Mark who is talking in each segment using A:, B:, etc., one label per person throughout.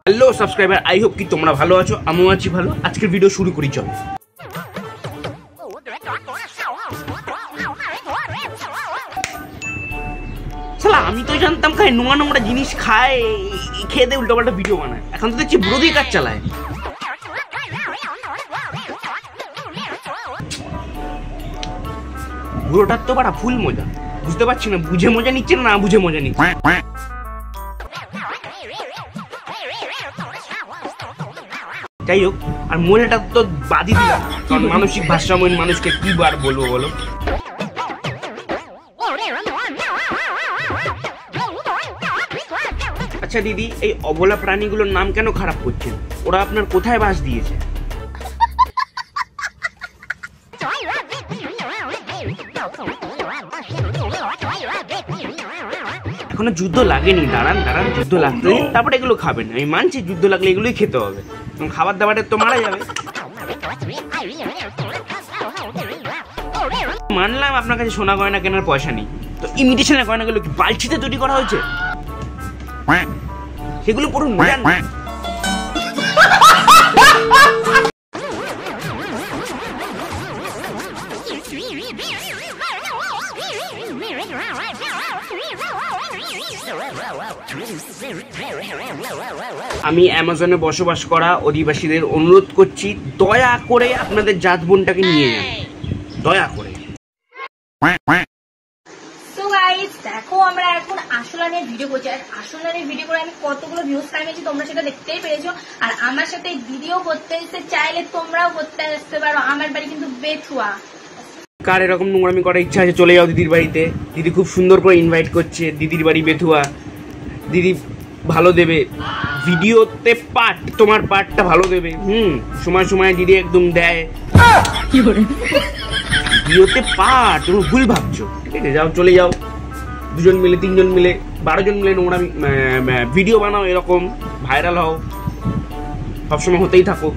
A: Hello subscriber, I hope কি তোমরা ভালো আছো, আমিও আছি ভালো। আজকের ভিডিও শুরু করি, চলো। শালা আমি তো জানতাম খায় নোংরা নোংরা জিনিস খায়, খেয়ে দিয়ে উল্টো পাল্টা ভিডিও বানায়। এখন তো দেখছি বুড়ো দিয়ে কাজ চালায়। বুড়োটার তো বাড়া ফুল মজা, বুঝতে পারছি না বুঝে মজা নিচ্ছে না বুঝে মজা নিচ্ছে। যাই হোক, আর মহিলাটা তো বাদি দিলাম, কারণ মানসিক ভারসাম্যহীন মানুষকে কি বার বলবো বলো। আচ্ছা দিদি, এই অবলা প্রাণীগুলোর নাম কেন খারাপ করছেন? ওরা আপনার কোথায় বাস দিয়েছে? এখনো যুদ্ধ লাগেনি, দাঁড়ান দাঁড়ান, যুদ্ধ লাগতে তারপরে এগুলো খাবেন। আমি মানছি যুদ্ধ লাগলে এগুলোই খেতে হবে, খাবার দাবারের তো মারা যাবে। মানলাম আপনার কাছে সোনা গয়না কেনার পয়সা নেই, তো ইমিটেশনের গয়নাগুলো কি বালছিতে তৈরি করা হয়েছে? সেগুলো পুরো মজা না। আমি অ্যামাজনে বসবাস করা অধিবাসীদের অনুরোধ করছি, দয়া করে আপনাদের জাত বোনটাকে নিয়ে যান, দয়া করে।
B: দেখো আমরা এখন আসলানের ভিডিও করছি, আর আসলানের ভিডিও করে আমি কতগুলো ভিউজ কামিয়েছি তোমরা সেটা দেখতেই পেরেছো। আর আমার সাথে ভিডিও করতে এসে চাইলে তোমরাও করতে আসতে পারো। আমার বাড়ি কিন্তু বেথুয়া।
A: কার এরকম নোংরামি করার ইচ্ছা আছে চলে যাও দিদির বাড়িতে, দিদি খুব সুন্দর করে ইনভাইট করছে। দিদির বাড়ি বেথুয়া, দিদি ভালো দেবে ভিডিওতে, পার্ট তোমার পার্টটা ভালো দেবে। সময় সময় দিদি একদম দেয় ভিডিওতে পার্ট, তুমি ভুল ভাবছো। ঠিক আছে, যাও চলে যাও, দুজন মিলে 3 জন মিলে 12 জন মিলে নোংরামি ভিডিও বানাও, এরকম ভাইরাল হও, সবসময় হতেই থাকো।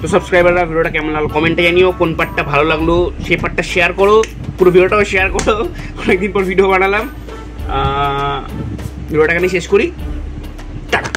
A: তো সাবস্ক্রাইবাররা ভিডিওটা কেমন লাগলো কমেন্টে জানিও, কোন পার্টটা ভালো লাগলো সেই পার্টটা শেয়ার করো, পুরো ভিডিওটাও শেয়ার করো। অনেকদিন পর ভিডিও বানালাম, ভিডিওটা এখানে শেষ করি, টাটা।